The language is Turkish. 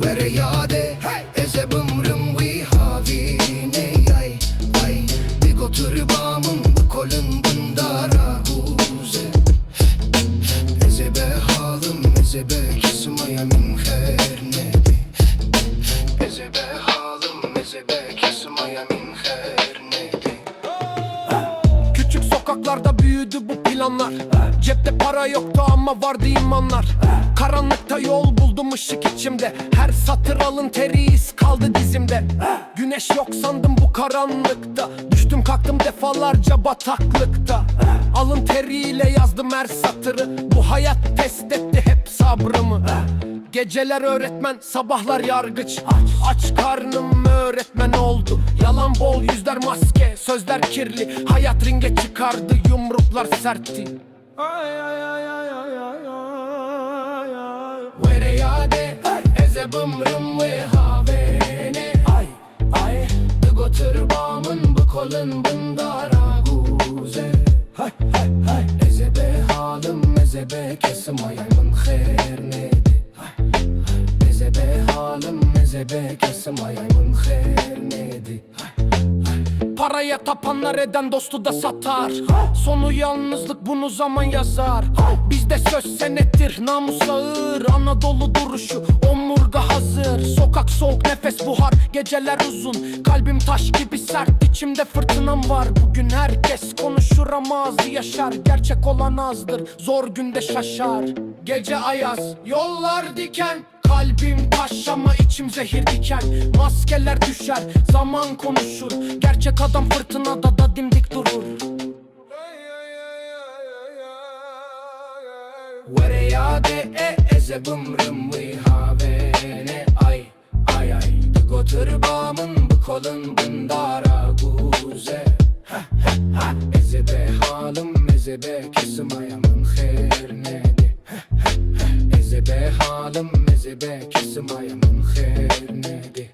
ورياضة إذا بمرم ويهابيني ay bir götürübamın kolun bundara guze Ezebe halım ezebe kesmaya min khair nebi Ezebe halım ezebe kesmaya min khair nebi. Küçük sokaklarda büyüdü bu planlar. Cepte para yoktu ama vardı imanlar. Karanlıkta yol buldum ışık içimde. Her satır alın teri iz kaldı dizimde. Güneş yok sandım bu karanlıkta. Düştüm kalktım defalarca bataklıkta. Alın teriyle yazdım her satırı. Bu hayat test etti hep sabrımı. Geceler öğretmen, sabahlar yargıç. Aç karnım öğretmen oldu. Yalan bol, yüzler maske, sözler kirli. Hayat ringe çıkardı, yumruklar sertti. ورياضة إذا بمرم ويهابيني bir götürübamın bu kolun bundara guze Ezebe halım ezebe kesmaya min khair nebi Ezebe halım ezebe kesmaya min khair nebi. Paraya tapanlar eden dostu da satar. Sonu yalnızlık bunu zaman yazar. Bizde söz senettir, namus ağır. Anadolu duruşu, omurga hazır. Sokak soğuk, nefes buhar, geceler uzun. Kalbim taş gibi sert, içimde fırtınam var. Bugün herkes konuşur ama azı yaşar. Gerçek olan azdır, zor günde şaşar. Gece ayaz, yollar diken. Kalbim taş ama içim zehir diken. Maskeler düşer, zaman konuşur. Gerçek adam fırtınada da dimdik durur. ورياضة إذا بمرم ويهابيني ay bir götürübamın bu kolun bundara guze Ezebe halım ezebe kesmaya min khair nebi Ezebe halım ezebe kesmaya min khair nebi